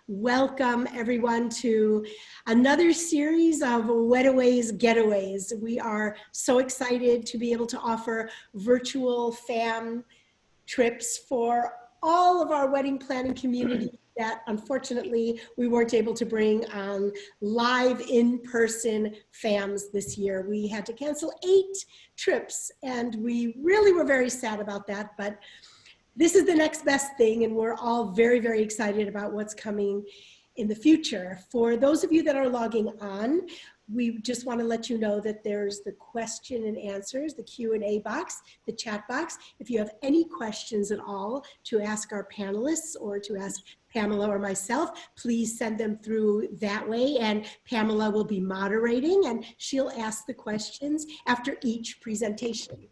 Welcome everyone to another series of Wedaways, Getaways. We are so excited to be able to offer virtual fam trips for all of our wedding planning community that unfortunately we weren't able to bring on live in-person FAMs this year. We had to cancel 8 trips and we really were very sad about that, but this is the next best thing and we're all very, very excited about what's coming in the future. For those of you that are logging on, we just want to let you know that there's the question and answers, the Q&A box, the chat box. If you have any questions at all to ask our panelists or to ask Pamela or myself, please send them through that way and Pamela will be moderating and she'll ask the questions after each presentation.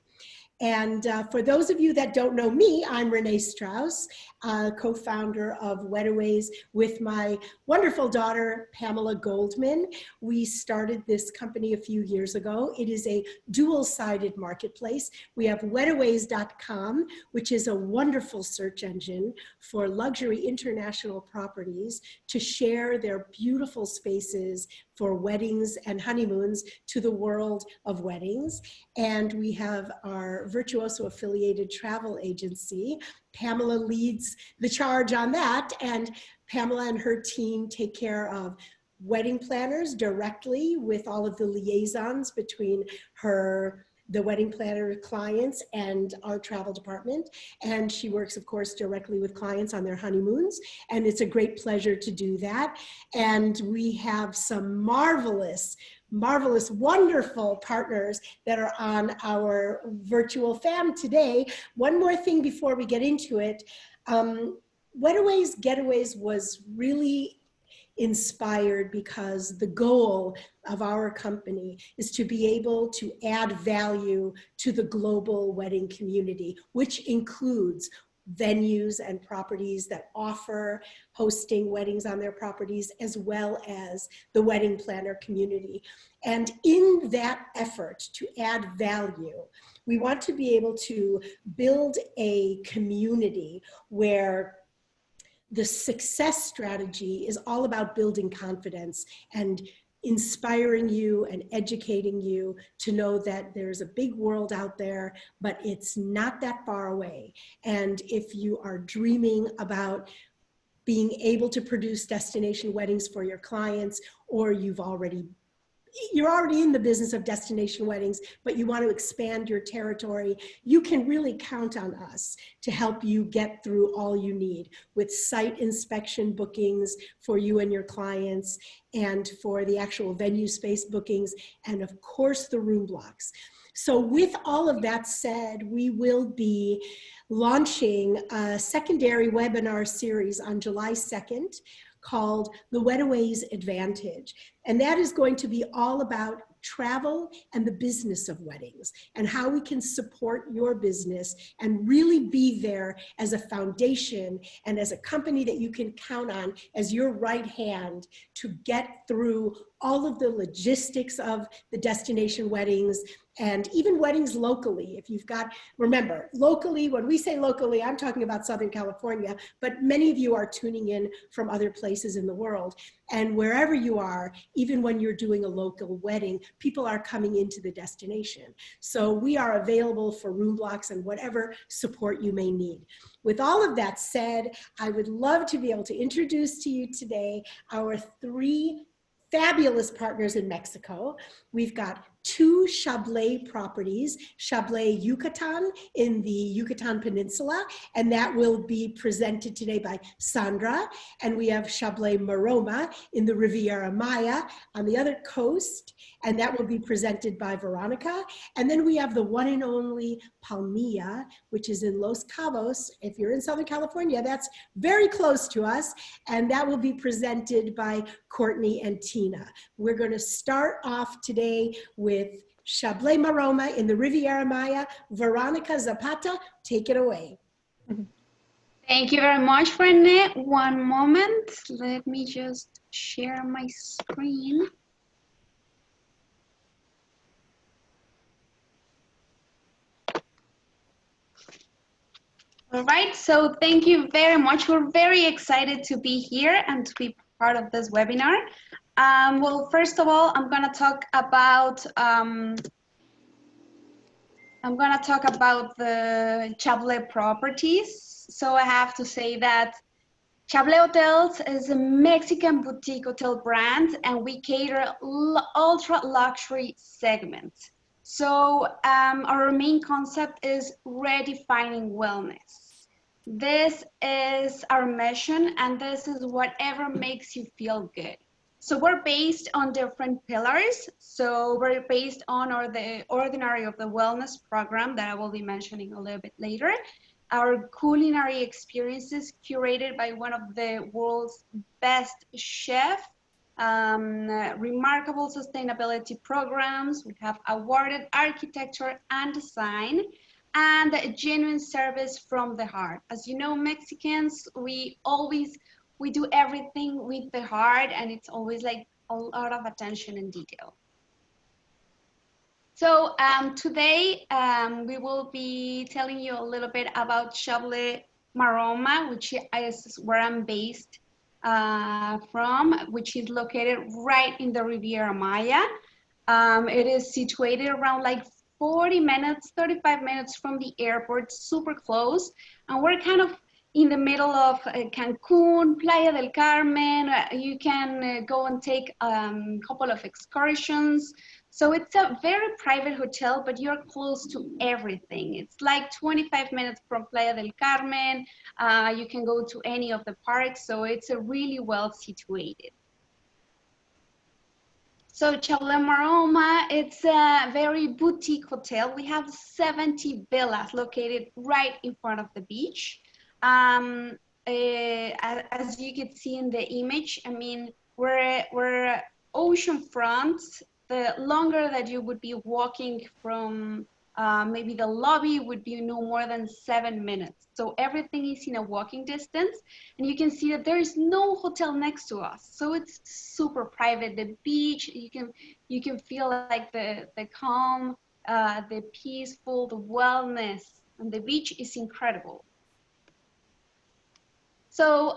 And for those of you that don't know me, I'm Renee Strauss, co-founder of Wedaways with my wonderful daughter, Pamela Goldman. We started this company a few years ago. It is a dual-sided marketplace. We have Wedaways.com, which is a wonderful search engine for luxury international properties to share their beautiful spaces for weddings and honeymoons to the world of weddings. And we have our Virtuoso affiliated travel agency. Pamela leads the charge on that, and Pamela and her team take care of wedding planners directly with all of the liaisons between the wedding planner clients and our travel department. And she works, of course, directly with clients on their honeymoons. And it's a great pleasure to do that. And we have some marvelous, wonderful partners that are on our virtual fam today. One more thing before we get into it. Wedaways, Getaways was really inspired because the goal of our company is to be able to add value to the global wedding community, which includes venues and properties that offer hosting weddings on their properties, as well as the wedding planner community. And in that effort to add value, we want to be able to build a community where the success strategy is all about building confidence and inspiring you and educating you to know that there's a big world out there, but it's not that far away. And if you are dreaming about being able to produce destination weddings for your clients, or you're already in the business of destination weddings, but you want to expand your territory, you can really count on us to help you get through all you need with site inspection bookings for you and your clients, and for the actual venue space bookings, and of course the room blocks. So with all of that said, we will be launching a secondary webinar series on July 2nd called the Wedaways Advantage. And that is going to be all about travel and the business of weddings and how we can support your business and really be there as a foundation and as a company that you can count on as your right hand to get through all of the logistics of the destination weddings and even weddings locally. If you've got, remember, locally, when we say locally, I'm talking about Southern California, but many of you are tuning in from other places in the world. And wherever you are, even when you're doing a local wedding, people are coming into the destination. So we are available for room blocks and whatever support you may need. With all of that said, I would love to be able to introduce to you today our 3 fabulous partners in Mexico. We've got 2 Chablé properties, Chablé Yucatan in the Yucatan Peninsula, and that will be presented today by Sandra. And we have Chablé Maroma in the Riviera Maya on the other coast, and that will be presented by Veronica. And then we have the One&Only Palmilla, which is in Los Cabos. If you're in Southern California, that's very close to us, and that will be presented by Courtney and Tina. We're going to start off today with Chablé Maroma in the Riviera Maya. Veronica Zapata, take it away. Thank you very much, Renee. One moment. Let me just share my screen. All right, so thank you very much. We're very excited to be here and to be part of this webinar. Well, first of all, I'm gonna talk about the Chablé properties. So I have to say that Chablé Hotels is a Mexican boutique hotel brand, and we cater ultra luxury segment. So our main concept is redefining wellness. This is our mission, and this is whatever makes you feel good. So we're based on different pillars. So we're based on the Ordinary of the Wellness program that I will be mentioning a little bit later. Our culinary experiences curated by one of the world's best chefs, remarkable sustainability programs. We have awarded architecture and design, and a genuine service from the heart. As you know, Mexicans, we do everything with the heart, and it's always like a lot of attention and detail. So today we will be telling you a little bit about Chablé Maroma, which is where I'm based from, which is located right in the Riviera Maya. It is situated around like 40 minutes, 35 minutes from the airport, super close. And we're kind of in the middle of Cancun, Playa del Carmen. You can go and take a couple of excursions. So it's a very private hotel, but you're close to everything. It's like 25 minutes from Playa del Carmen. You can go to any of the parks, so it's a really well situated. So Chablé Maroma, it's a very boutique hotel. We have 70 villas located right in front of the beach. As you can see in the image, I mean, we're ocean front. The longer that you would be walking from maybe the lobby would be no more than 7 minutes. So everything is in a walking distance, and you can see that there is no hotel next to us. So it's super private. The beach, you can feel like the calm, the peaceful, the wellness, and the beach is incredible. So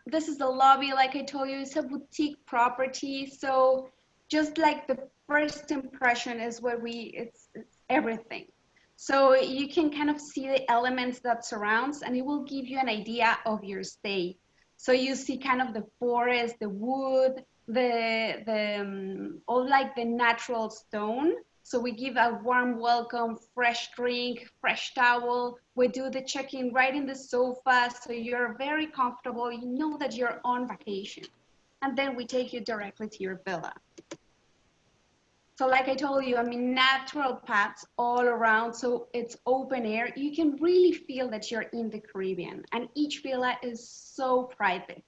this is the lobby. Like I told you, it's a boutique property. So just like the first impression is where it's everything. So you can kind of see the elements that surrounds, and it will give you an idea of your stay. So you see kind of the forest, the wood, all like the natural stone. So we give a warm welcome, fresh drink, fresh towel. We do the check-in right in the sofa, so you're very comfortable. You know that you're on vacation. And then we take you directly to your villa. So like I told you, I mean, natural paths all around, so it's open air. You can really feel that you're in the Caribbean, and each villa is so private.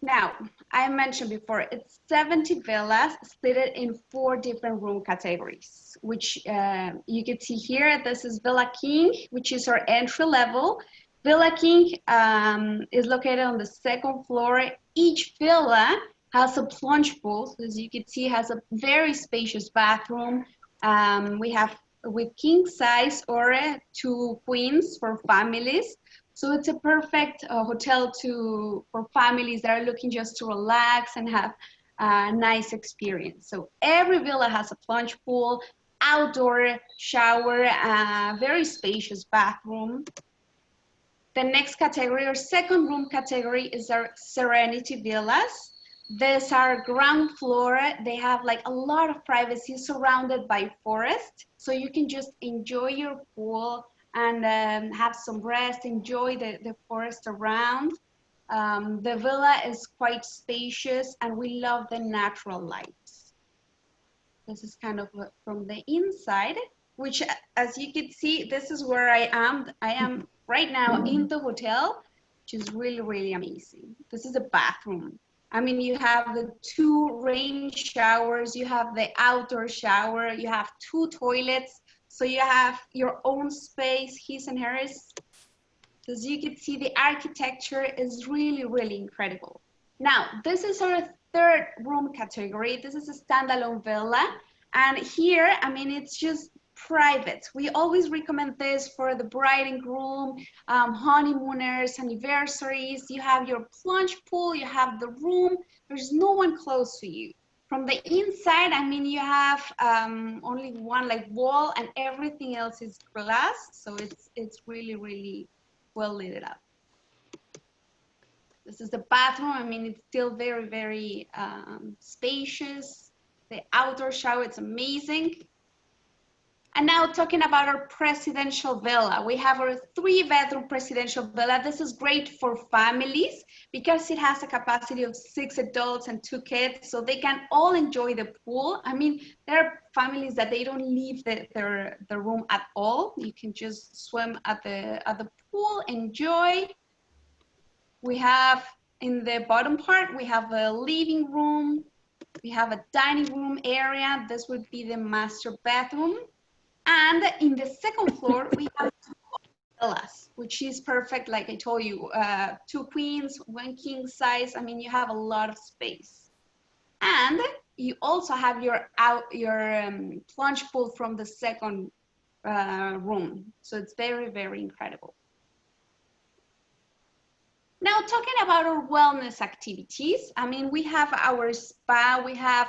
Now, I mentioned before, it's 70 villas split in 4 different room categories, which you can see here. This is Villa King, which is our entry level. Villa King is located on the 2nd floor. Each villa has a plunge pool, as you can see, has a very spacious bathroom. We have with king size or 2 queens for families. So it's a perfect hotel for families that are looking just to relax and have a nice experience. So every villa has a plunge pool, outdoor shower, very spacious bathroom. The next category, or second room category, is our Serenity Villas. These are ground floor. They have like a lot of privacy surrounded by forest. So you can just enjoy your pool and have some rest, enjoy the forest around. The villa is quite spacious, and we love the natural lights. This is kind of from the inside, which, as you can see, this is where I am. I am right now in the hotel, which is really, really amazing. This is a bathroom. I mean, you have the 2 rain showers, you have the outdoor shower, you have 2 toilets. So you have your own space, his and hers. As you can see, the architecture is really, really incredible. Now, this is our 3rd room category. This is a standalone villa. And here, I mean, it's just private. We always recommend this for the bride and groom, honeymooners, anniversaries. You have your plunge pool, you have the room. There's no one close to you. From the inside, I mean, you have only one like wall, and everything else is glass. So it's really, really well lit up. This is the bathroom. I mean, it's still very, very spacious. The outdoor shower, it's amazing. And now talking about our presidential villa. We have our 3-bedroom presidential villa. This is great for families because it has a capacity of 6 adults and 2 kids, so they can all enjoy the pool. I mean, there are families that they don't leave their room at all. You can just swim at the pool, enjoy. We have, in the bottom part, we have a living room. We have a dining room area. This would be the master bathroom. And in the second floor, we have 2 villas, which is perfect. Like I told you, 2 queens, 1 king size. I mean, you have a lot of space. And you also have your plunge pool from the second room. So it's very, very incredible. Now, talking about our wellness activities, I mean, we have our spa, we have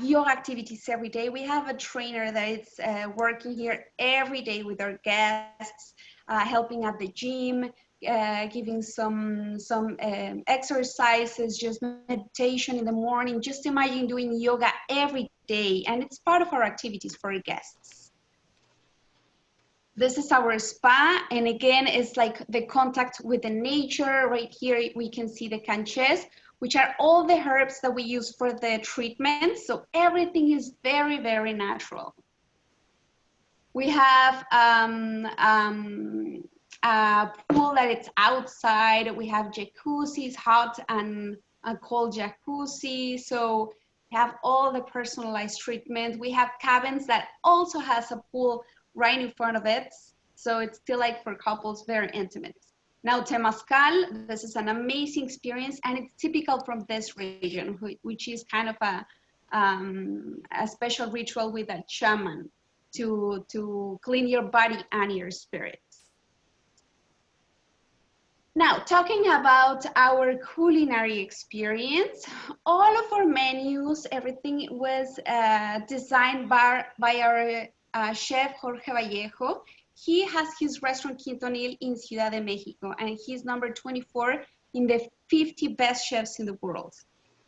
yoga activities every day. We have a trainer that is working here every day with our guests, helping at the gym, giving some exercises, just meditation in the morning. Just imagine doing yoga every day, and it's part of our activities for our guests. This is our spa, and again, it's like the contact with the nature. Right here, we can see the canches, which are all the herbs that we use for the treatment. So everything is very, very natural. We have a pool that it's outside. We have jacuzzis, hot and cold jacuzzi. So we have all the personalized treatment. We have cabins that also has a pool right in front of it. So it's still like for couples, very intimate. Now, Temazcal, this is an amazing experience, and it's typical from this region, which is kind of a special ritual with a shaman to clean your body and your spirit. Now, talking about our culinary experience, all of our menus, everything was designed by our chef Jorge Vallejo. He has his restaurant Quintonil in Ciudad de Mexico, and he's number 24 in the 50 best chefs in the world.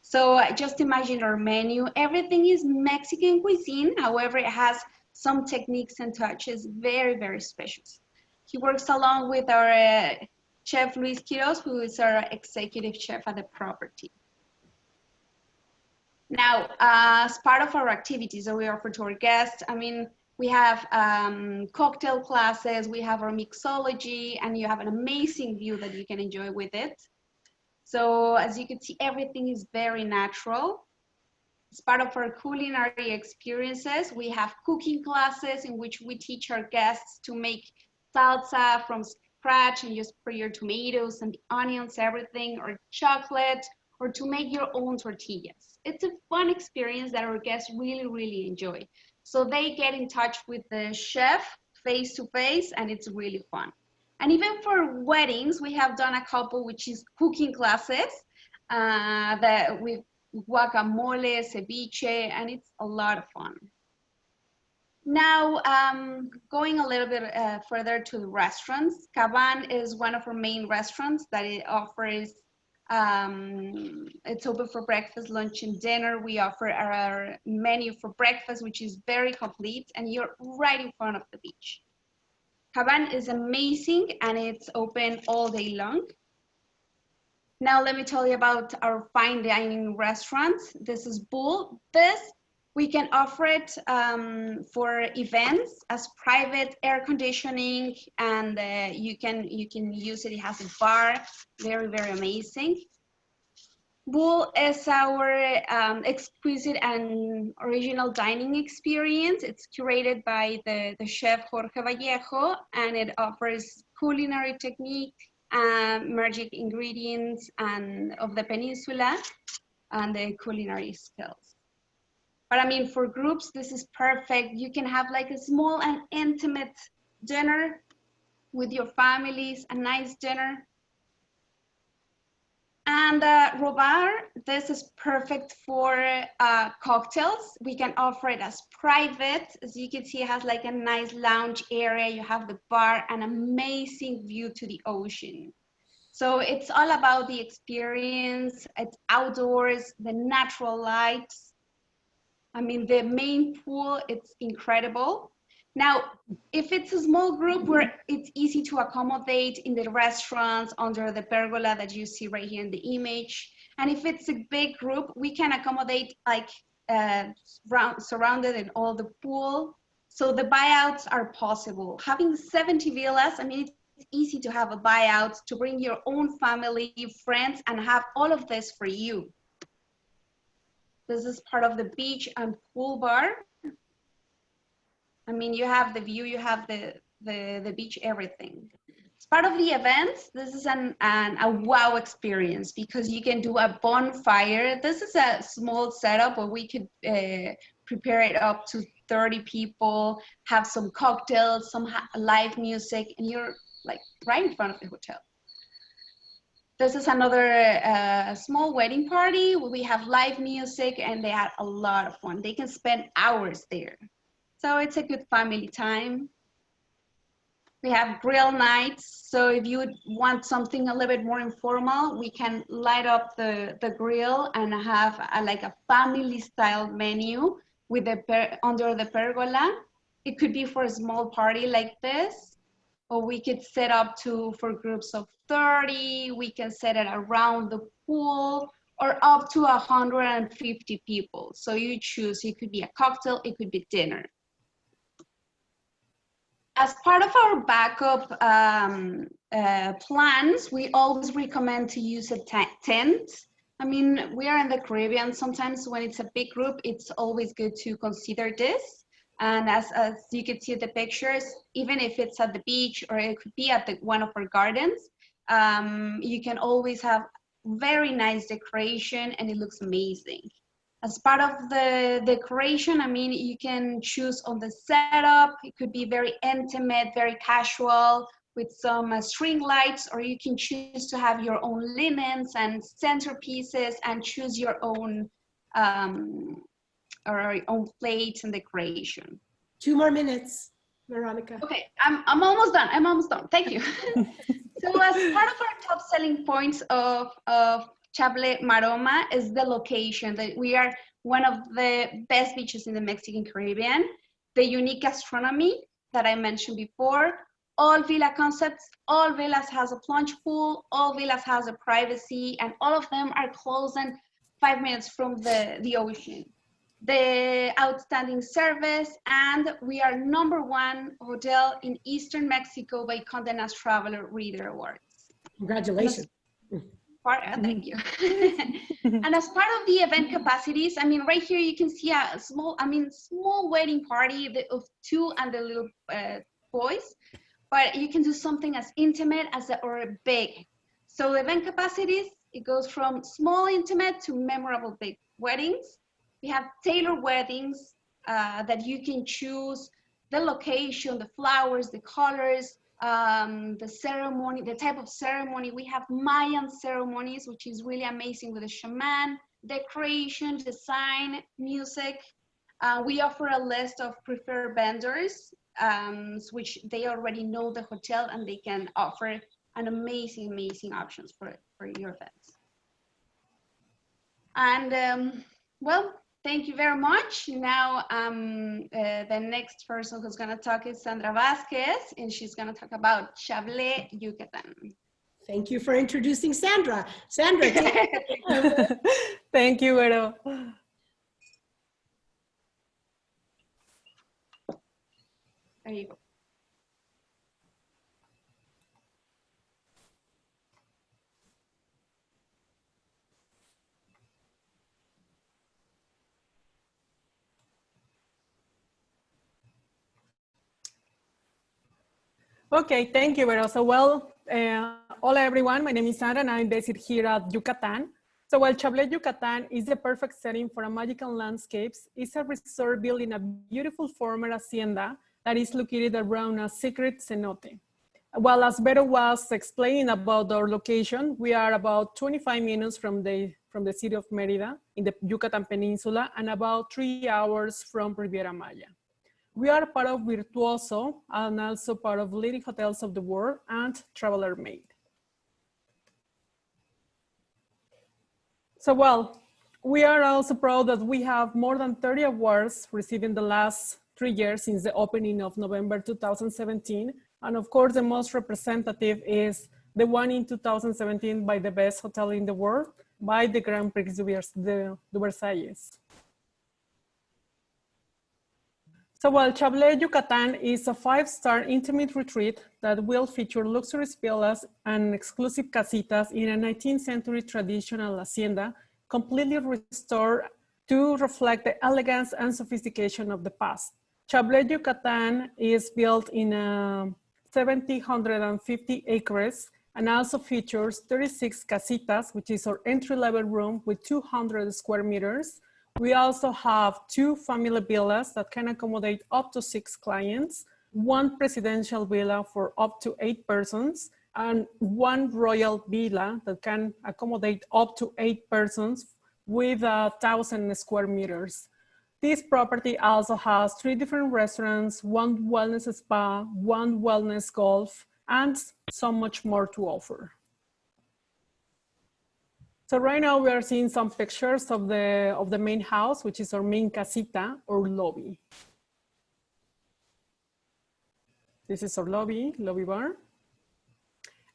So just imagine our menu. Everything is Mexican cuisine. However, it has some techniques and touches, very, very special. He works along with our chef Luis Quiroz, who is our executive chef at the property. Now, as part of our activities that we offer to our guests, I mean, we have cocktail classes, we have our mixology, and you have an amazing view that you can enjoy with it. So as you can see, everything is very natural. As part of our culinary experiences, we have cooking classes in which we teach our guests to make salsa from scratch and just for your tomatoes and the onions, everything, or chocolate, or to make your own tortillas. It's a fun experience that our guests really, really enjoy. So they get in touch with the chef face to face, and it's really fun. And even for weddings, we have done a couple, which is cooking classes that with guacamole, ceviche, and it's a lot of fun. Now, going a little bit further to the restaurants, Caban is one of our main restaurants that it offers. It's open for breakfast, lunch, and dinner. We offer our menu for breakfast, which is very complete, and you're right in front of the beach. Caban is amazing, and it's open all day long. Now, let me tell you about our fine dining restaurants. This is Bull. We can offer it for events as private air conditioning, and you can use it. It has a bar, very, very amazing. Bull is our exquisite and original dining experience. It's curated by the chef Jorge Vallejo, and it offers culinary technique, magic ingredients and of the peninsula, and the culinary skills. But I mean, for groups, this is perfect. You can have like a small and intimate dinner with your families, a nice dinner. And Robar, this is perfect for cocktails. We can offer it as private. As you can see, it has like a nice lounge area. You have the bar, an amazing view to the ocean. So it's all about the experience. It's outdoors, the natural lights. I mean, the main pool, it's incredible. Now, if it's a small group where it's easy to accommodate in the restaurants under the pergola that you see right here in the image. And if it's a big group, we can accommodate like surrounded in all the pool. So the buyouts are possible. Having 70 villas, I mean, it's easy to have a buyout to bring your own family, friends, and have all of this for you. This is part of the beach and pool bar. I mean, you have the view, you have the beach, everything. As part of the events, this is a wow experience because you can do a bonfire. This is a small setup where we could prepare it up to 30 people, have some cocktails, some live music, and you're like right in front of the hotel. This is another small wedding party where we have live music and they had a lot of fun. They can spend hours there. So it's a good family time. We have grill nights. So if you want something a little bit more informal, we can light up the grill and have like a family style menu with under the pergola. It could be for a small party like this, or we could set up for groups of 30. We can set it around the pool or up to 150 people. So you choose, it could be a cocktail, it could be dinner. As part of our backup plans, we always recommend to use a tent. I mean, we are in the Caribbean. Sometimes when it's a big group, it's always good to consider this. And as you can see the pictures, even if it's at the beach or it could be at one of our gardens, you can always have very nice decoration and it looks amazing. As part of the decoration, I mean, you can choose on the setup. It could be very intimate, very casual with some string lights, or you can choose to have your own linens and centerpieces and choose your own plates and decoration. 2 more minutes, Veronica. Okay, I'm almost done. I'm almost done. Thank you. So as part of our top selling points of Chablé Maroma is the location. That we are one of the best beaches in the Mexican Caribbean. The unique gastronomy that I mentioned before. All villa concepts, all villas has a plunge pool, all villas has a privacy, and all of them are close and 5 minutes from the ocean. The outstanding service, and we are #1 hotel in Eastern Mexico by Condé Nast Traveler Reader Awards. Congratulations. Thank you. And as part of the event capacities, I mean, right here you can see a small wedding party of 2 and the little boys, but you can do something as intimate or big. So event capacities, it goes from small intimate to memorable big weddings. We have tailored weddings that you can choose the location, the flowers, the colors, the ceremony, the type of ceremony. We have Mayan ceremonies, which is really amazing with the shaman, decoration, design, music. We offer a list of preferred vendors, which they already know the hotel and they can offer an amazing options for your events. And well, thank you very much. Now, the next person who's going to talk is Sandra Vasquez, and she's going to talk about Chablé Yucatan. Thank you for introducing Sandra. Sandra, take it. Thank you, Vero. There you go. Okay, thank you, Vero. So, well, hola everyone. My name is Sandra and I'm based here at Yucatan. So while Chablé Yucatan is the perfect setting for a magical landscapes, it's a resort built in a beautiful former hacienda that is located around a secret cenote. Well, as Vero was explaining about our location, we are about 25 minutes from the city of Mérida in the Yucatan Peninsula and about 3 hours from Riviera Maya. We are part of Virtuoso and also part of leading hotels of the world and Traveler Made. So, well, we are also proud that we have more than 30 awards received in the last 3 years since the opening of November 2017. And of course, the most representative is the one in 2017 by the best hotel in the world by the Grand Prix de Versailles. So while Chablé Yucatan is a 5-star intimate retreat that will feature luxury villas and exclusive casitas in a 19th century traditional hacienda, completely restored to reflect the elegance and sophistication of the past. Chablé Yucatan is built in 750 acres and also features 36 casitas, which is our entry-level room with 200 square meters. We also have 2 family villas that can accommodate up to 6 clients, 1 presidential villa for up to 8 persons, and 1 royal villa that can accommodate up to 8 persons with 1,000 square meters. This property also has 3 different restaurants, 1 wellness spa, 1 wellness golf, and so much more to offer. So right now we are seeing some pictures of the main house, which is our main casita or lobby. This is our lobby bar.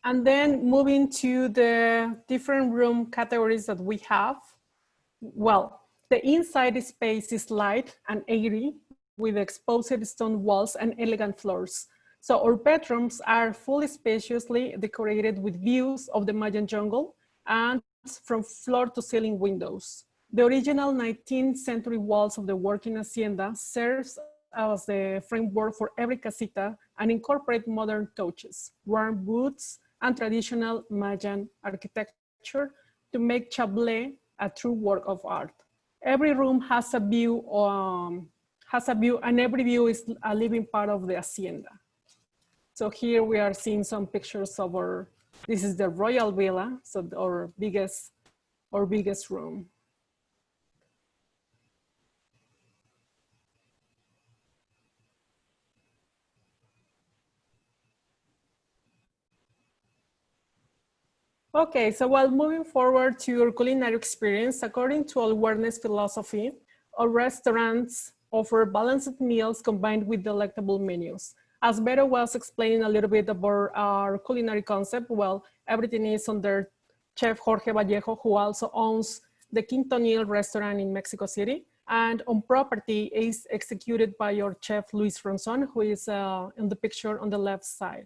And then moving to the different room categories that we have. Well, the inside space is light and airy with exposed stone walls and elegant floors. So our bedrooms are fully spaciously decorated with views of the Mayan jungle and from floor to ceiling windows. The original 19th century walls of the working hacienda serves as the framework for every casita and incorporate modern touches, warm woods, and traditional Mayan architecture to make Chablé a true work of art. Every room has a view, and every view is a living part of the hacienda. So here we are seeing some pictures of this is the Royal Villa, so our biggest room. Okay, so while moving forward to your culinary experience, according to our wellness philosophy, our restaurants offer balanced meals combined with delectable menus. As Vero was explaining a little bit about our culinary concept, well, everything is under Chef Jorge Vallejo, who also owns the Quintonil restaurant in Mexico City. And on property is executed by our chef Luis Ronson, who is in the picture on the left side.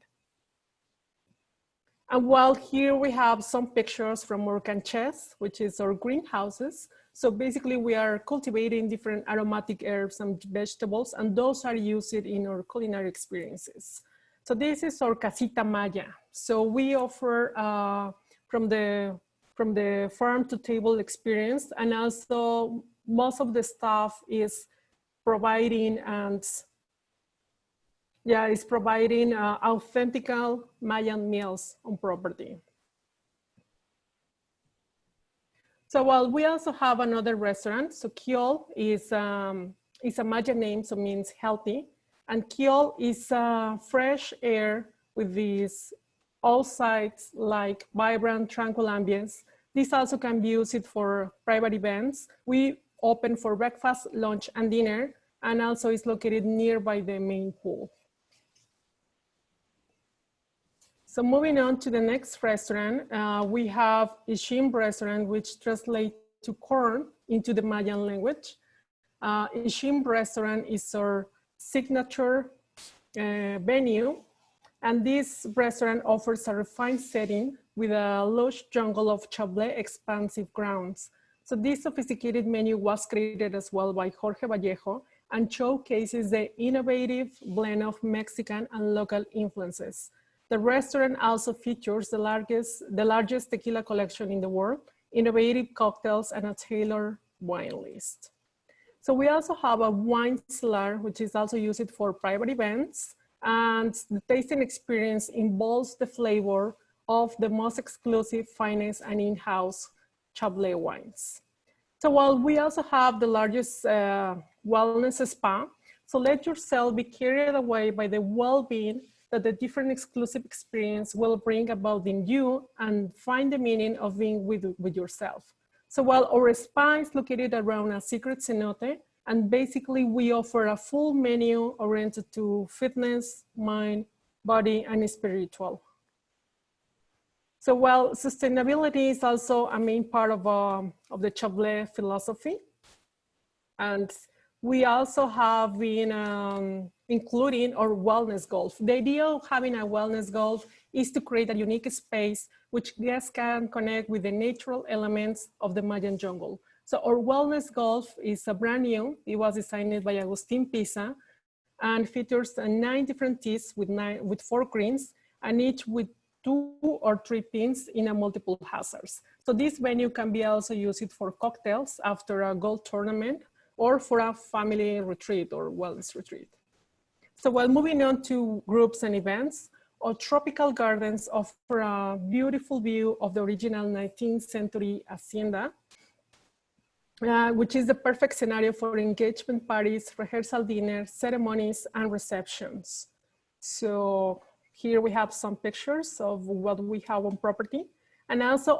And while here we have some pictures from our canches, which is our greenhouses. So basically we are cultivating different aromatic herbs and vegetables, and those are used in our culinary experiences. So this is our Casita Maya. So we offer from the farm to table experience, and also most of the staff is providing authentic Mayan meals on property. So while we also have another restaurant, so Kiol is a Mayan name, so means healthy. And Kiol is fresh air with these all sides like vibrant, tranquil ambience. This also can be used for private events. We open for breakfast, lunch, and dinner, and also is located nearby the main pool. So moving on to the next restaurant, we have Ishim restaurant, which translates to corn into the Mayan language. Ishim restaurant is our signature venue, and this restaurant offers a refined setting with a lush jungle of Chablé expansive grounds. So this sophisticated menu was created as well by Jorge Vallejo and showcases the innovative blend of Mexican and local influences. The restaurant also features the largest tequila collection in the world, innovative cocktails, and a tailored wine list. So we also have a wine cellar, which is also used for private events. And the tasting experience involves the flavor of the most exclusive, finest, and in-house Chablé wines. So while we also have the largest wellness spa, so let yourself be carried away by the well-being that the different exclusive experience will bring about in you, and find the meaning of being with yourself. So while our spa is located around a secret cenote, and basically we offer a full menu oriented to fitness, mind, body, and spiritual. So while sustainability is also a main part of the Chablé philosophy, and we also have been including our wellness golf. The idea of having a wellness golf is to create a unique space which guests can connect with the natural elements of the Mayan jungle. So our wellness golf is a brand new. It was designed by Agustin Pisa and features 9 different tees with 4 greens, and each with 2 or 3 pins in a multiple hazards. So this venue can be also used for cocktails after a golf tournament, or for a family retreat or wellness retreat. So while moving on to groups and events, our tropical gardens offer a beautiful view of the original 19th century hacienda, which is the perfect scenario for engagement parties, rehearsal dinners, ceremonies, and receptions. So here we have some pictures of what we have on property. And also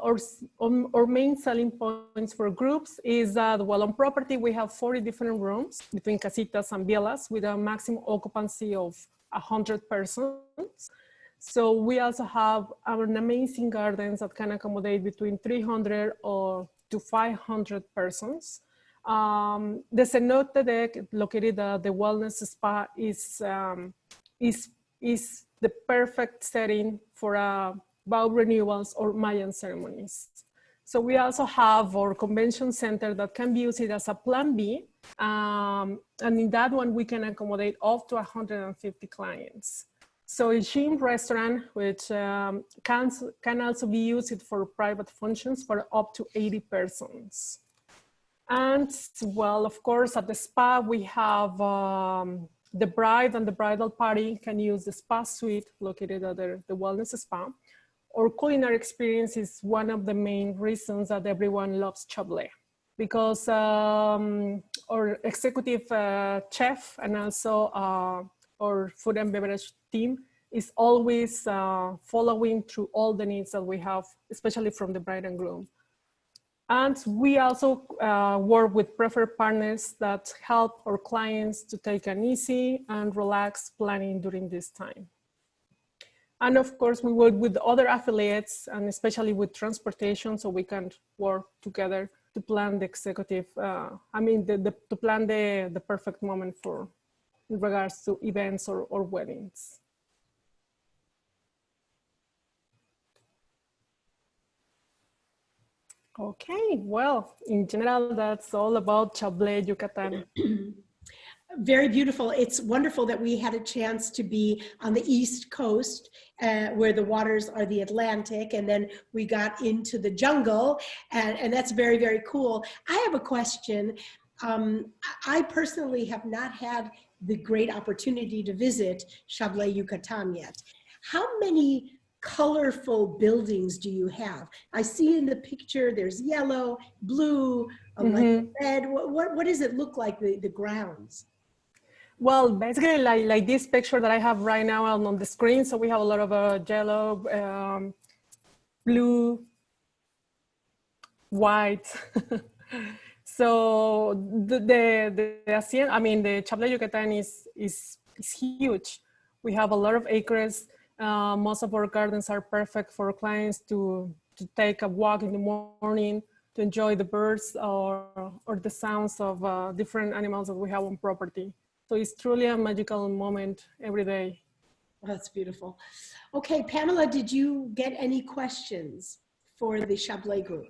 our main selling points for groups is that while on property, we have 40 different rooms between casitas and villas with a maximum occupancy of 100 persons. So we also have our amazing gardens that can accommodate between 300 to 500 persons. The cenote deck located at the wellness spa is the perfect setting for vow renewals or Mayan ceremonies. So we also have our convention center that can be used as a plan B. And in that one, we can accommodate up to 150 clients. So a gym restaurant, which can also be used for private functions for up to 80 persons. And well, of course, at the spa, we have the bride and the bridal party can use the spa suite located at the wellness spa. Our culinary experience is one of the main reasons that everyone loves Chablé, because our executive chef and also our food and beverage team is always following through all the needs that we have, especially from the bride and groom. And we also work with preferred partners that help our clients to take an easy and relaxed planning during this time. And of course, we work with other affiliates, and especially with transportation, so we can work together to plan the executive, to plan the perfect moment for in regards to events or weddings. Okay, well, in general, that's all about Chablé Yucatan. Very beautiful. It's wonderful that we had a chance to be on the East Coast where the waters are the Atlantic, and then we got into the jungle, and that's very, very cool. I have a question. I personally have not had the great opportunity to visit Chablé Yucatan yet. How many colorful buildings do you have? I see in the picture there's yellow, blue, like red. What does it look like, the grounds? Well, basically like this picture that I have right now on the screen. So we have a lot of yellow, blue, white. So the hacienda, the Chablé Yucatan is huge. We have a lot of acres. Most of our gardens are perfect for clients to take a walk in the morning, to enjoy the birds or the sounds of different animals that we have on property. So it's truly a magical moment every day. That's beautiful. Okay, Pamela, did you get any questions for the Chablé group?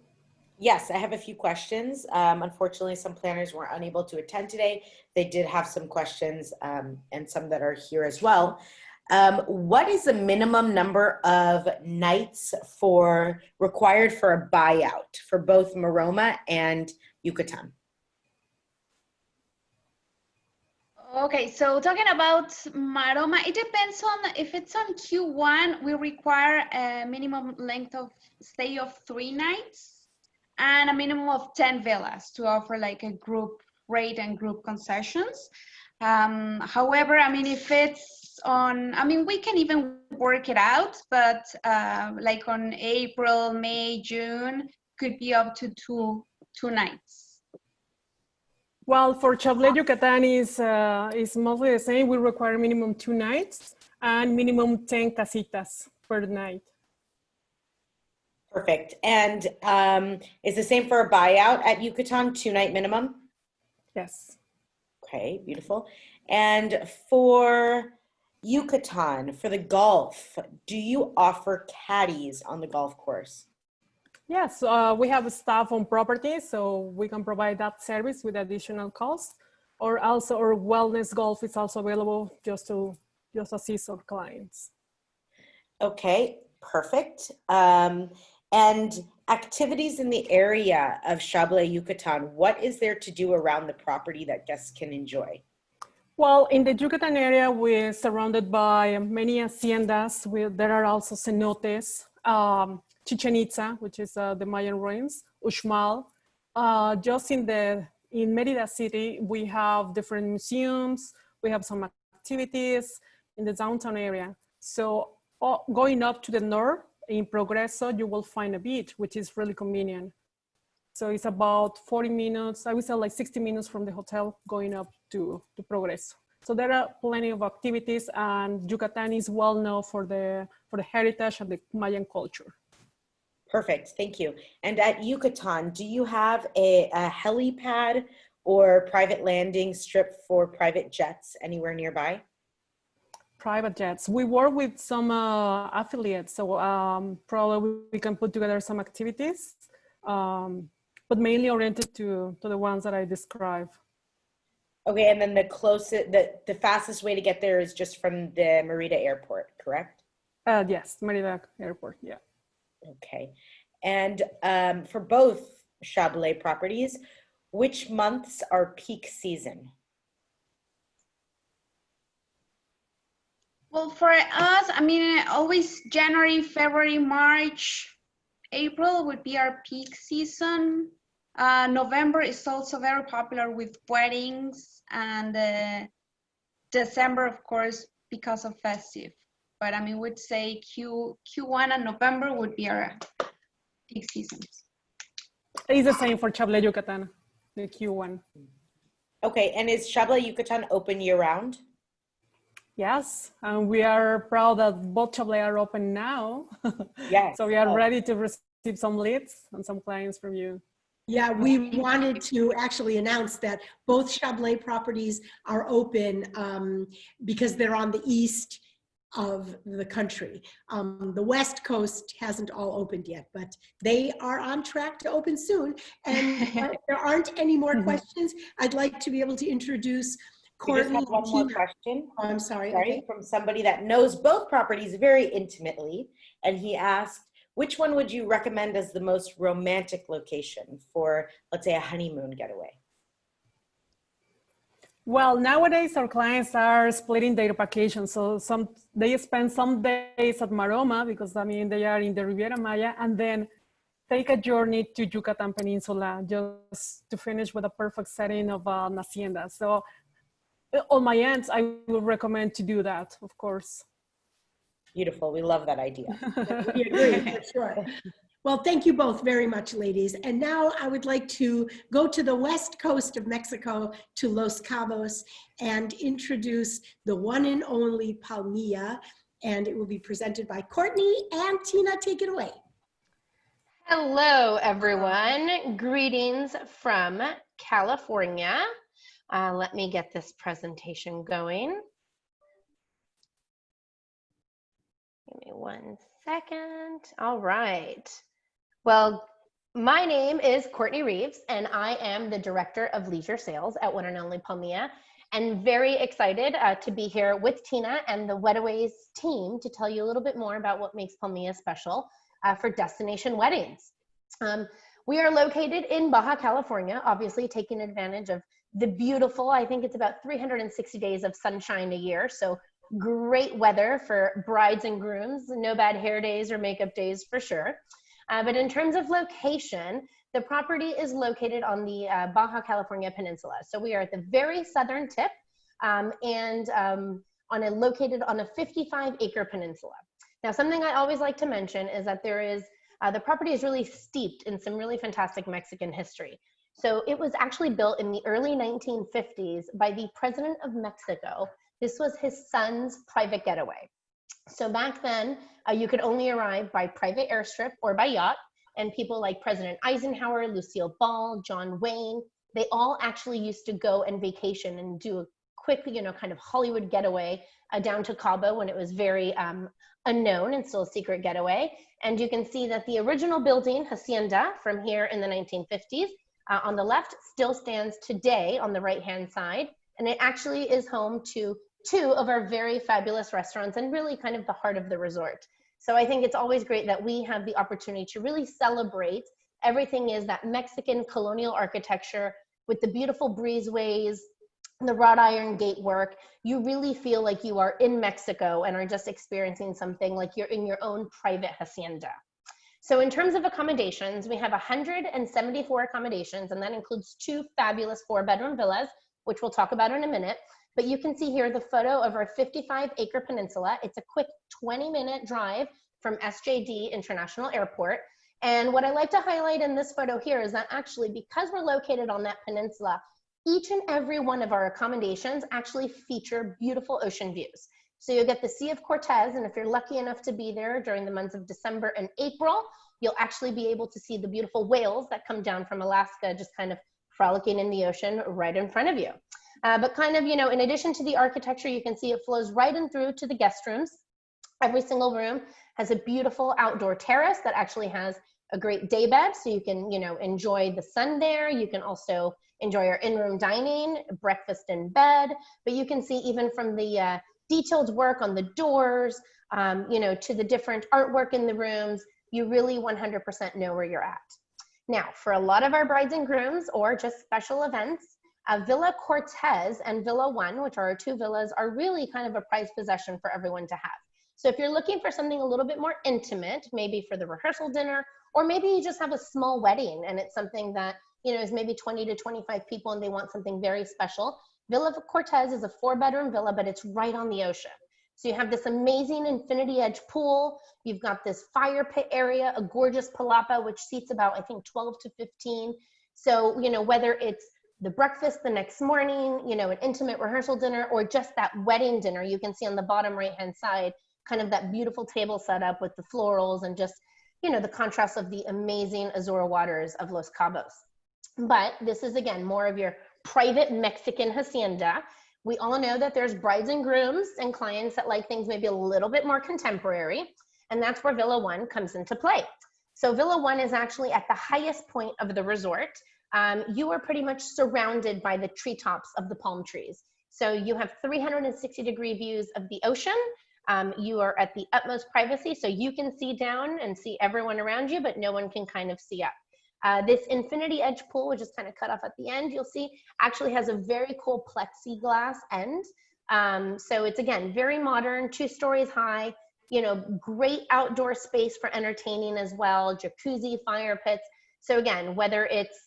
Yes, I have a few questions. Unfortunately, some planners were unable to attend today. They did have some questions and some that are here as well. What is the minimum number of nights required for a buyout for both Maroma and Yucatan? Okay, so talking about Maroma, it depends on if it's on Q1, we require a minimum length of stay of 3 nights and a minimum of 10 villas to offer like a group rate and group concessions. However, I mean, if it's on, I mean, we can even work it out, but like on April, May, June, could be up to two nights. Well, for Chablé Yucatan is mostly the same. We require minimum 2 nights and minimum 10 casitas per night. Perfect. And is the same for a buyout at Yucatan, 2-night minimum? Yes. Okay, beautiful. And for Yucatan, for the golf, do you offer caddies on the golf course? Yes, we have staff on property, so we can provide that service with additional cost. Or also our wellness golf is also available just to assist our clients. Okay, perfect. And activities in the area of Chablé Yucatan, what is there to do around the property that guests can enjoy? Well, in the Yucatan area, we're surrounded by many haciendas. There are also cenotes, Chichen Itza, which is the Mayan ruins, Uxmal. Just in Merida City, we have different museums. We have some activities in the downtown area. So going up to the north, in Progreso, you will find a beach, which is really convenient. So it's about 40 minutes, I would say like 60 minutes from the hotel going up to Progreso. So there are plenty of activities, and Yucatan is well known for the heritage and the Mayan culture. Perfect, thank you. And at Yucatan, do you have a helipad or private landing strip for private jets anywhere nearby? Private jets. We work with some affiliates, so probably we can put together some activities, but mainly oriented to the ones that I described. Okay, and then the fastest way to get there is just from the Merida Airport, correct? Yes, Merida Airport, yeah. Okay, and for both Chablé properties, which months are peak season? Well, for us, I mean, always January, February, March, April would be our peak season. November is also very popular with weddings, and December, of course, because of festive. But I mean, we'd say Q1 and November would be our peak seasons. It's the same for Chablé Yucatan, the Q1. Okay, and is Chablé Yucatan open year-round? Yes, and we are proud that both Chablé are open now. Yes. So we are ready to receive some leads and some clients from you. Yeah, we wanted to actually announce that both Chablé properties are open because they're on the east of the country. The West Coast hasn't all opened yet, but they are on track to open soon. And if there aren't any more questions, I'd like to be able to introduce Courtney. We just have one more question. Oh, I'm sorry. Okay. From somebody that knows both properties very intimately, and he asked, which one would you recommend as the most romantic location for, let's say, a honeymoon getaway? Well, nowadays our clients are splitting their vacations. So they spend some days at Maroma because I mean they are in the Riviera Maya, and then take a journey to Yucatan Peninsula just to finish with a perfect setting of an hacienda. So on my end, I would recommend to do that, of course. Beautiful. We love that idea. We agree, for sure. Well, thank you both very much, ladies. And now I would like to go to the west coast of Mexico, to Los Cabos, and introduce the one and only Palmilla. And it will be presented by Courtney and Tina. Take it away. Hello, everyone. Greetings from California. Let me get this presentation going. Give me 1 second. All right. Well, my name is Courtney Reeves, and I am the Director of Leisure Sales at One&Only Palmilla. and very excited to be here with Tina and the Wedaways team to tell you a little bit more about what makes Palmilla special for destination weddings. We are located in Baja California, obviously taking advantage of the beautiful, I think it's about 360 days of sunshine a year, so great weather for brides and grooms, no bad hair days or makeup days for sure. But in terms of location, the property is located on the Baja California Peninsula. So we are at the very southern tip located on a 55-acre peninsula. Now, something I always like to mention is that the property is really steeped in some really fantastic Mexican history. So it was actually built in the early 1950s by the President of Mexico. This was his son's private getaway. So back then, you could only arrive by private airstrip or by yacht, and people like President Eisenhower, Lucille Ball, John Wayne, they all actually used to go and vacation and do a quick, kind of Hollywood getaway down to Cabo when it was very unknown and still a secret getaway. And you can see that the original building, Hacienda, from here in the 1950s, on the left, still stands today on the right-hand side. And it actually is home to 2 of our very fabulous restaurants and really kind of the heart of the resort. So I think it's always great that we have the opportunity to really celebrate everything is that Mexican colonial architecture with the beautiful breezeways, the wrought iron gatework. You really feel like you are in Mexico and are just experiencing something like you're in your own private hacienda. So in terms of accommodations, we have 174 accommodations, and that includes 2 fabulous 4-bedroom villas, which we'll talk about in a minute. But you can see here the photo of our 55-acre peninsula. It's a quick 20-minute drive from SJD International Airport. And what I like to highlight in this photo here is that actually, because we're located on that peninsula, each and every one of our accommodations actually feature beautiful ocean views. So you'll get the Sea of Cortez, and if you're lucky enough to be there during the months of December and April, you'll actually be able to see the beautiful whales that come down from Alaska, just kind of frolicking in the ocean right in front of you. But kind of, in addition to the architecture, you can see it flows right in through to the guest rooms. Every single room has a beautiful outdoor terrace that actually has a great day bed, so you can, enjoy the sun there. You can also enjoy our in-room dining, breakfast in bed, but you can see even from the detailed work on the doors, to the different artwork in the rooms, you really 100% know where you're at. Now, for a lot of our brides and grooms or just special events, Villa Cortez and Villa One, which are our 2 villas, are really kind of a prized possession for everyone to have. So if you're looking for something a little bit more intimate, maybe for the rehearsal dinner, or maybe you just have a small wedding and it's something that, is maybe 20 to 25 people and they want something very special, Villa Cortez is a 4-bedroom villa, but it's right on the ocean. So you have this amazing infinity edge pool. You've got this fire pit area, a gorgeous palapa, which seats about, I think, 12 to 15. So, whether it's the breakfast the next morning, an intimate rehearsal dinner, or just that wedding dinner, you can see on the bottom right-hand side, kind of that beautiful table set up with the florals and just, the contrast of the amazing azure waters of Los Cabos. But this is, again, more of your private Mexican hacienda. We all know that there's brides and grooms and clients that like things maybe a little bit more contemporary, and that's where Villa One comes into play. So Villa One is actually at the highest point of the resort. You are pretty much surrounded by the treetops of the palm trees. So you have 360-degree views of the ocean. You are at the utmost privacy, so you can see down and see everyone around you, but no one can kind of see up. This infinity edge pool, which is kind of cut off at the end, you'll see actually has a very cool plexiglass end. So it's, again, very modern, 2 stories high, great outdoor space for entertaining as well, jacuzzi, fire pits. So again, whether it's,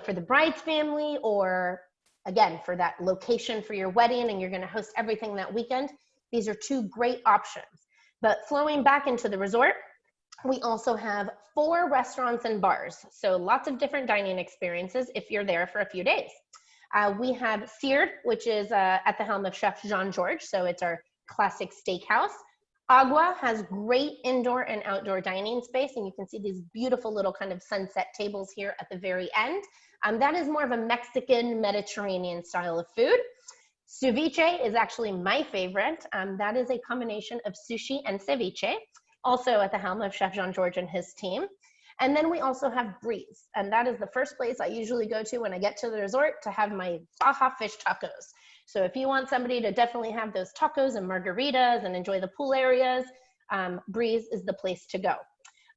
for the bride's family or, again, for that location for your wedding and you're going to host everything that weekend, these are 2 great options. But flowing back into the resort, we also have 4 restaurants and bars. So lots of different dining experiences if you're there for a few days. We have Seared, which is at the helm of Chef Jean-Georges. So it's our classic steakhouse. Agua has great indoor and outdoor dining space, and you can see these beautiful little kind of sunset tables here at the very end. That is more of a Mexican Mediterranean style of food. Ceviche is actually my favorite. That is a combination of sushi and ceviche, also at the helm of Chef Jean-Georges and his team. And then we also have Breeze, and that is the first place I usually go to when I get to the resort to have my Baja fish tacos. So if you want somebody to definitely have those tacos and margaritas and enjoy the pool areas, Breeze is the place to go.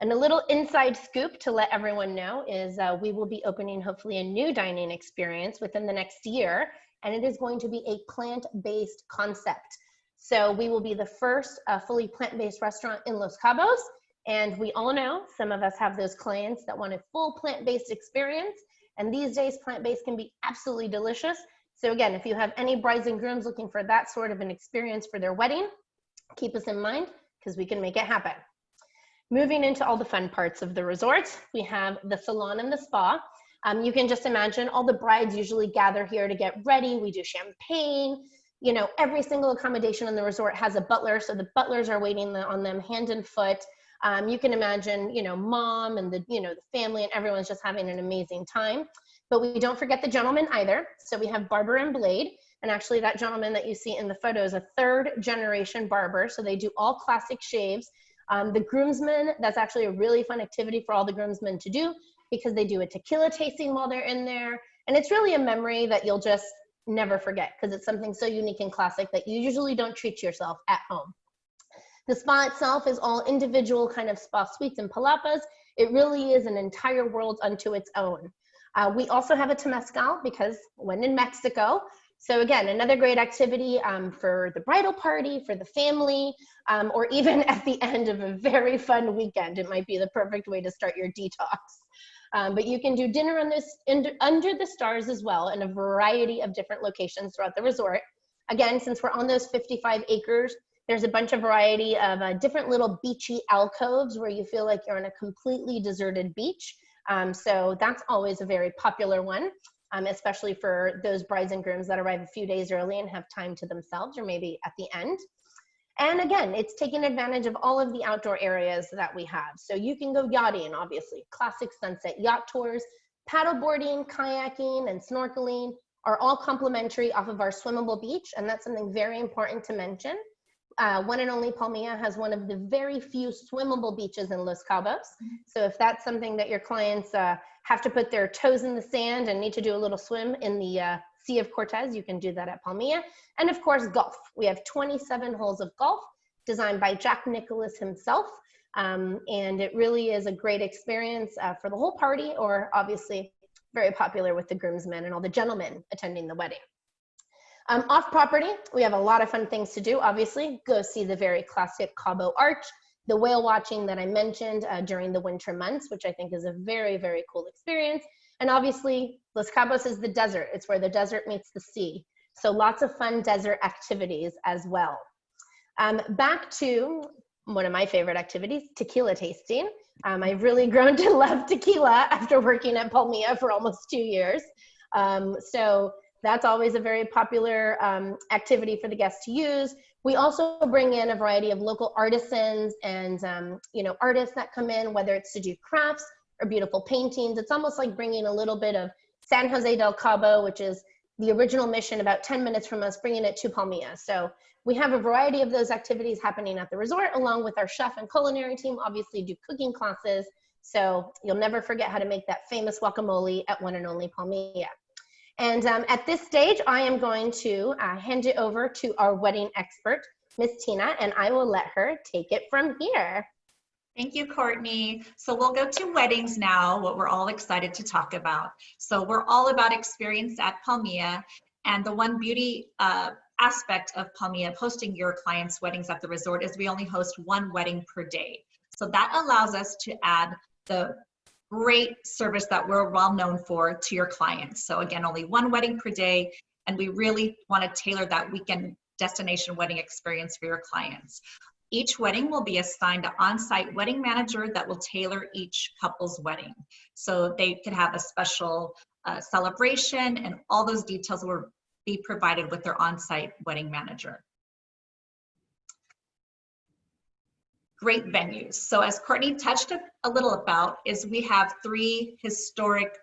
And a little inside scoop to let everyone know is we will be opening hopefully a new dining experience within the next year, and it is going to be a plant-based concept. So we will be the first fully plant-based restaurant in Los Cabos, and we all know some of us have those clients that want a full plant-based experience, and these days plant-based can be absolutely delicious. So again, if you have any brides and grooms looking for that sort of an experience for their wedding, keep us in mind because we can make it happen. Moving into all the fun parts of the resort, we have the salon and the spa. You can just imagine all the brides usually gather here to get ready. We do champagne. You know, every single accommodation in the resort has a butler, so the butlers are waiting on them hand and foot. You can imagine, you know, mom and the family and everyone's just having an amazing time. But we don't forget the gentlemen either. So we have barber and blade. And actually that gentleman that you see in the photo is a 3rd generation barber. So they do all classic shaves. The groomsmen, that's actually a really fun activity for all the groomsmen to do because they do a tequila tasting while they're in there. And it's really a memory that you'll just never forget because it's something so unique and classic that you usually don't treat yourself at home. The spa itself is all individual kind of spa suites and palapas. It really is an entire world unto its own. We also have a temazcal because when in Mexico. So again, another great activity for the bridal party, for the family, or even at the end of a very fun weekend. It might be the perfect way to start your detox. But you can do dinner under the stars as well in a variety of different locations throughout the resort. Again, since we're on those 55 acres, there's a bunch of variety of different little beachy alcoves where you feel like you're on a completely deserted beach. So that's always a very popular one, especially for those brides and grooms that arrive a few days early and have time to themselves or maybe at the end. And again, it's taking advantage of all of the outdoor areas that we have. So you can go yachting, obviously, classic sunset yacht tours, paddleboarding, kayaking, and snorkeling are all complimentary off of our swimmable beach. And that's something very important to mention. One&Only Palmilla has one of the very few swimmable beaches in Los Cabos. So if that's something that your clients have to put their toes in the sand and need to do a little swim in the Sea of Cortez, you can do that at Palmilla. And of course, golf. We have 27 holes of golf designed by Jack Nicklaus himself. And it really is a great experience for the whole party, or obviously very popular with the groomsmen and all the gentlemen attending the wedding. Off property, we have a lot of fun things to do. Obviously, go see the very classic Cabo Arch, the whale watching that I mentioned during the winter months, which I think is a very, very cool experience. And obviously, Los Cabos is the desert. It's where the desert meets the sea. So lots of fun desert activities as well. Back to one of my favorite activities, tequila tasting. I've really grown to love tequila after working at Palmilla for almost 2 years. So that's always a very popular activity for the guests to use. We also bring in a variety of local artisans and artists that come in, whether it's to do crafts or beautiful paintings. It's almost like bringing a little bit of San Jose del Cabo, which is the original mission about 10 minutes from us, bringing it to Palmilla. So we have a variety of those activities happening at the resort, along with our chef and culinary team, obviously do cooking classes. So you'll never forget how to make that famous guacamole at One&Only Palmilla. And at this stage, I am going to hand it over to our wedding expert, Miss Tina, and I will let her take it from here. Thank you, Courtney. So we'll go to weddings now, what we're all excited to talk about. So we're all about experience at Palmilla, and the one beauty aspect of Palmilla hosting your clients' weddings at the resort is we only host 1 wedding per day. So that allows us to add the great service that we're well known for to your clients. So again, only 1 wedding per day, and we really want to tailor that weekend destination wedding experience for your clients. Each wedding will be assigned an on-site wedding manager that will tailor each couple's wedding. So they could have a special celebration, and all those details will be provided with their on-site wedding manager. Great venues. So as Courtney touched a little about, is we have 3 historic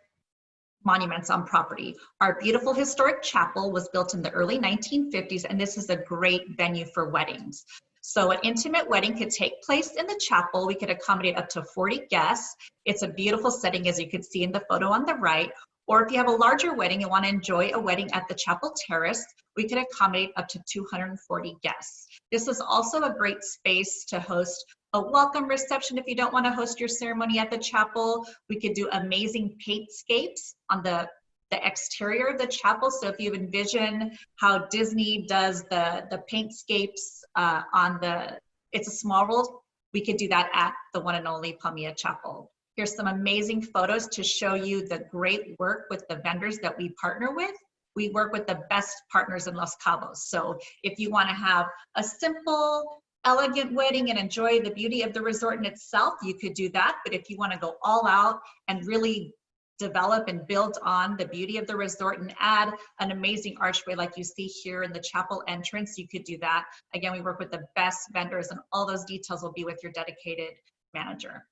monuments on property. Our beautiful historic chapel was built in the early 1950s, and this is a great venue for weddings. So an intimate wedding could take place in the chapel. We could accommodate up to 40 guests. It's a beautiful setting, as you can see in the photo on the right. Or if you have a larger wedding and want to enjoy a wedding at the chapel terrace, we can accommodate up to 240 guests. This is also a great space to host a welcome reception. If you don't want to host your ceremony at the chapel, we could do amazing paintscapes on the exterior of the chapel. So if you envision how Disney does the paintscapes on the, it's a small world, we could do that at the One and Only Palmilla Chapel. Here's some amazing photos to show you the great work with the vendors that we partner with. We work with the best partners in Los Cabos. So if you want to have a simple, elegant wedding and enjoy the beauty of the resort in itself, you could do that. But if you want to go all out and really develop and build on the beauty of the resort and add an amazing archway like you see here in the chapel entrance, you could do that. Again, we work with the best vendors, and all those details will be with your dedicated manager.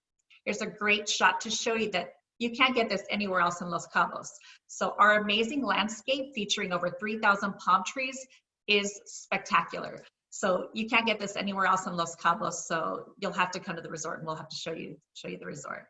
Here's a great shot to show you that you can't get this anywhere else in Los Cabos. So our amazing landscape featuring over 3,000 palm trees is spectacular. So you can't get this anywhere else in Los Cabos. So you'll have to come to the resort and we'll have to show you the resort.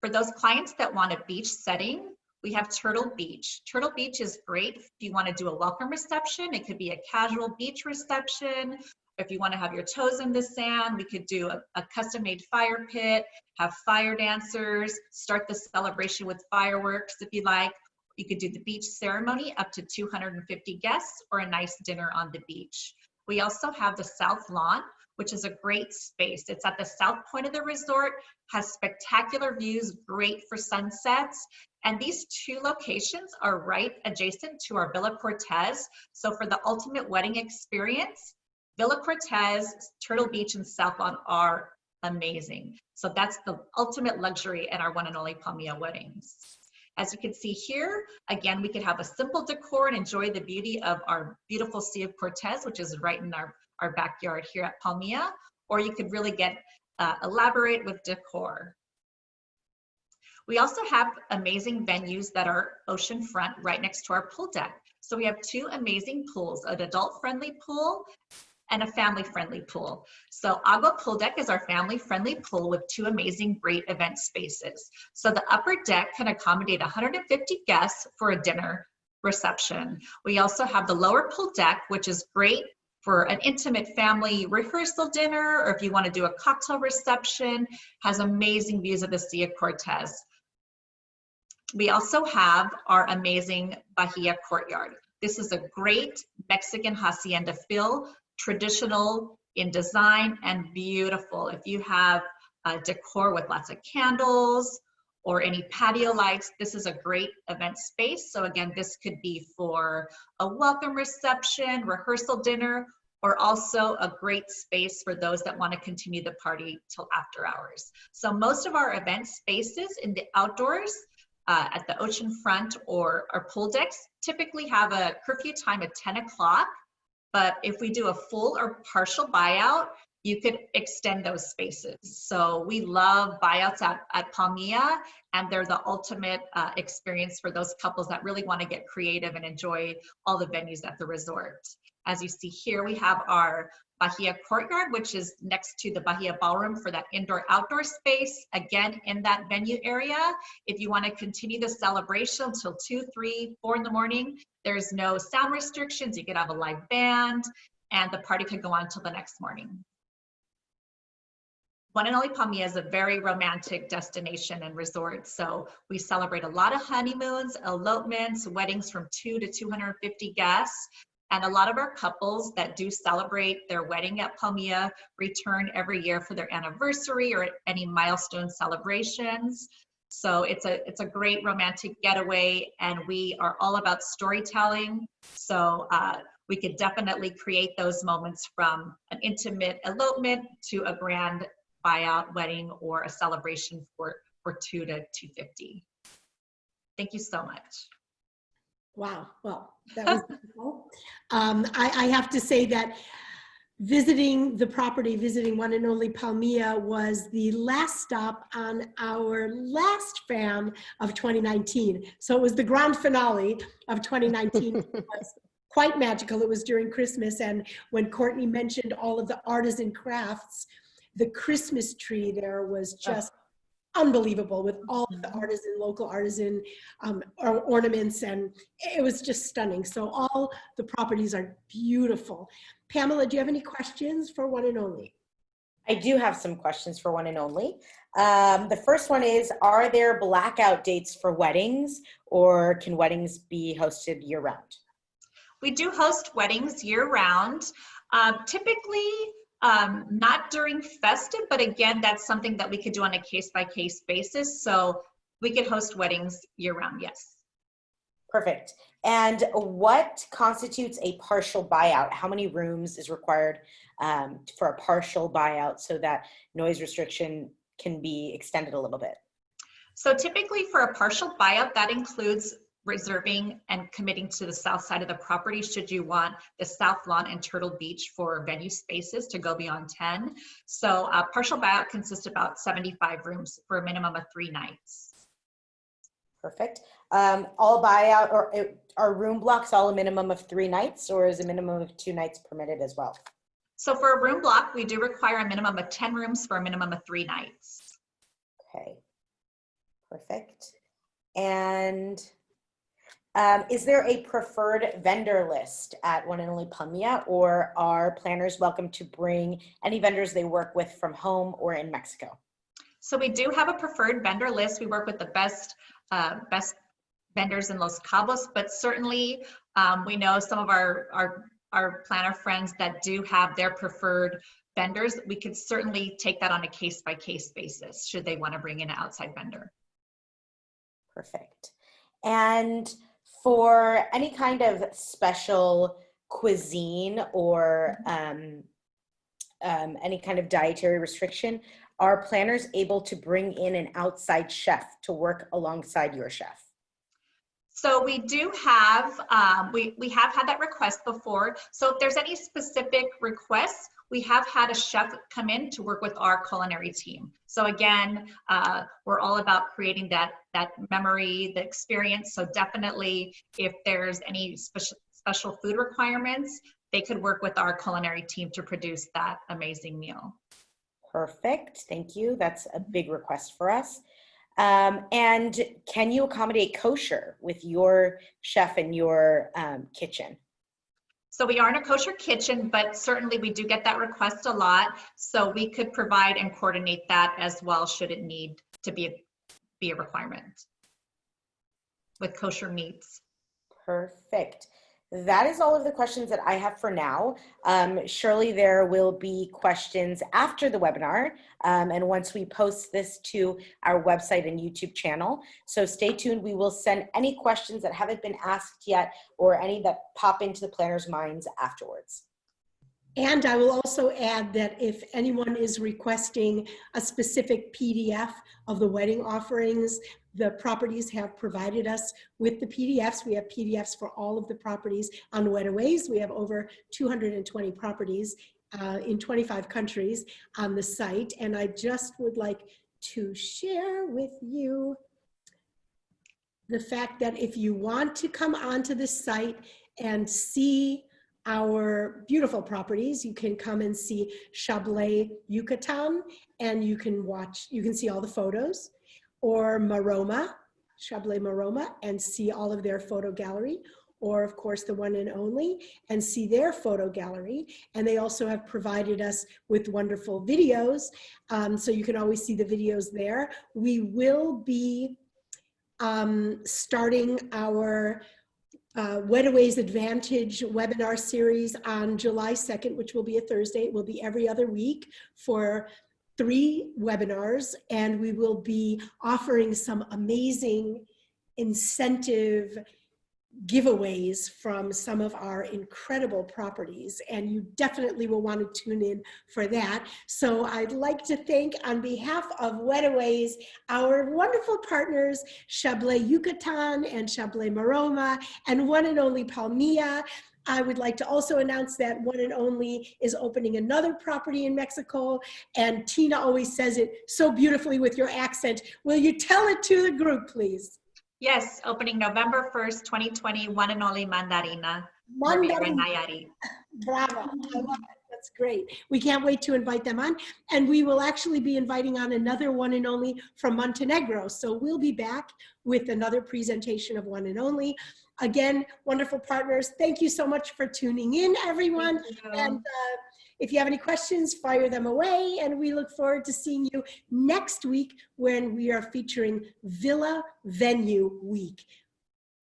For those clients that want a beach setting, we have Turtle Beach. Turtle Beach is great if you want to do a welcome reception. It could be a casual beach reception. If you want to have your toes in the sand, we could do a custom-made fire pit, have fire dancers, start the celebration with fireworks if you like. You could do the beach ceremony up to 250 guests, or a nice dinner on the beach. We also have the South Lawn, which is a great space. It's at the south point of the resort, has spectacular views, great for sunsets. And these two locations are right adjacent to our Villa Cortez. So for the ultimate wedding experience, Villa Cortez, Turtle Beach, and South Lawn are amazing. So that's the ultimate luxury in our One and Only Palmilla weddings. As you can see here, again, we could have a simple decor and enjoy the beauty of our beautiful Sea of Cortez, which is right in our backyard here at Palmilla, or you could really get elaborate with decor. We also have amazing venues that are oceanfront right next to our pool deck. So we have two amazing pools, an adult-friendly pool and a family-friendly pool. So Agua Pool Deck is our family-friendly pool with two amazing great event spaces. So the upper deck can accommodate 150 guests for a dinner reception. We also have the lower pool deck, which is great for an intimate family rehearsal dinner, or if you want to do a cocktail reception, has amazing views of the Sea of Cortez. We also have our amazing Bahia Courtyard. This is a great Mexican hacienda feel, traditional in design and beautiful. If you have decor with lots of candles or any patio lights, this is a great event space. So again, this could be for a welcome reception, rehearsal dinner, or also a great space for those that want to continue the party till after hours. So most of our event spaces in the outdoors at the ocean front or our pool decks typically have a curfew time of 10 o'clock. But if we do a full or partial buyout, you could extend those spaces. So we love buyouts at Palmilla, and they're the ultimate experience for those couples that really want to get creative and enjoy all the venues at the resort. As you see here, we have our Bahia Courtyard, which is next to the Bahia Ballroom for that indoor-outdoor space, again, in that venue area. If you want to continue the celebration until 2, 3, 4 in the morning, there's no sound restrictions. You could have a live band, and the party could go on until the next morning. One and Only Palmilla is a very romantic destination and resort. So we celebrate a lot of honeymoons, elopements, weddings from 2 to 250 guests. And a lot of our couples that do celebrate their wedding at Palmilla return every year for their anniversary or any milestone celebrations. So it's a great romantic getaway, and we are all about storytelling. So we could definitely create those moments from an intimate elopement to a grand buyout wedding or a celebration for 2 to 250. Thank you so much. Wow, well, that was beautiful. I have to say that visiting the property, visiting One and Only Palmilla, was the last stop on our last FAM of 2019. So it was the grand finale of 2019. It was quite magical. It was during Christmas, and when Courtney mentioned all of the artisan crafts, the Christmas tree there was just unbelievable with all the local artisan ornaments, and it was just stunning. So all the properties are beautiful. Pamela, do you have any questions for One and Only? I do have some questions for One and Only. The first one is, are there blackout dates for weddings, or can weddings be hosted year round? We do host weddings year round. Typically, not during festive, but again, that's something that we could do on a case-by-case basis. So we could host weddings year round, yes. Perfect. And what constitutes a partial buyout? How many rooms is required for a partial buyout so that noise restriction can be extended a little bit? So typically for a partial buyout, that includes reserving and committing to the south side of the property should you want the South Lawn and Turtle Beach for venue spaces to go beyond 10. So a partial buyout consists of about 75 rooms for a minimum of 3 nights. Perfect. All buyout, or are room blocks all a minimum of 3 nights, or is a minimum of 2 nights permitted as well? So for a room block, we do require a minimum of 10 rooms for a minimum of 3 nights. Okay, perfect. And is there a preferred vendor list at One and Only Palmilla, or are planners welcome to bring any vendors they work with from home or in Mexico? So we do have a preferred vendor list. We work with the best vendors in Los Cabos, but certainly we know some of our planner friends that do have their preferred vendors. We could certainly take that on a case-by-case basis should they want to bring in an outside vendor. Perfect. And for any kind of special cuisine or any kind of dietary restriction, are planners able to bring in an outside chef to work alongside your chef? So we do have, we have had that request before. So if there's any specific requests, we have had a chef come in to work with our culinary team. So again, we're all about creating that memory, the experience. So definitely if there's any special food requirements, they could work with our culinary team to produce that amazing meal. Perfect, thank you. That's a big request for us. And can you accommodate kosher with your chef in your kitchen? So we aren't a kosher kitchen, but certainly we do get that request a lot. So we could provide and coordinate that as well should it need to be a requirement with kosher meats. Perfect. That is all of the questions that I have for now. Surely there will be questions after the webinar and once we post this to our website and YouTube channel. So stay tuned. We will send any questions that haven't been asked yet or any that pop into the planners' minds afterwards. And I will also add that if anyone is requesting a specific PDF of the wedding offerings, the properties have provided us with the PDFs. We have PDFs for all of the properties on Wedaways. We have over 220 properties in 25 countries on the site. And I just would like to share with you the fact that if you want to come onto the site and see our beautiful properties, you can come and see Chablé Yucatan, and you can see all the photos, or Maroma, Chablé Maroma, and see all of their photo gallery, or of course the One and Only, and see their photo gallery. And they also have provided us with wonderful videos, so you can always see the videos there. We will be starting our Wedaways Advantage webinar series on July 2nd, which will be a Thursday. It will be every other week for 3 webinars, and we will be offering some amazing incentive giveaways from some of our incredible properties, and you definitely will want to tune in for that. So I'd like to thank, on behalf of Wedaways, our wonderful partners, Chablé Yucatan and Chablé Maroma and One and Only Palmilla. I would like to also announce that One and Only is opening another property in Mexico, and Tina always says it so beautifully with your accent. Will you tell it to the group, please? Yes, opening November 1st, 2020, One and Only Mandarina, Riviera Nayarit. Bravo, I love it. That's great. We can't wait to invite them on. And we will actually be inviting on another One and Only from Montenegro. So we'll be back with another presentation of One and Only. Again, wonderful partners. Thank you so much for tuning in, everyone. And if you have any questions, fire them away. And we look forward to seeing you next week when we are featuring Villa Venue Week.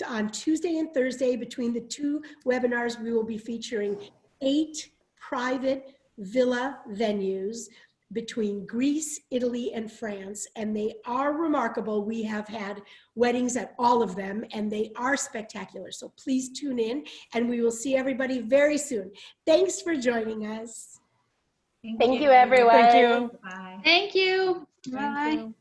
On Tuesday and Thursday, between the two webinars, we will be featuring 8 private villa venues between Greece, Italy, and France, and they are remarkable. We have had weddings at all of them, and they are spectacular. So please tune in, and we will see everybody very soon. Thanks for joining us. Thank you, everyone. Thank you. Bye. Thank you. Thank Bye. you.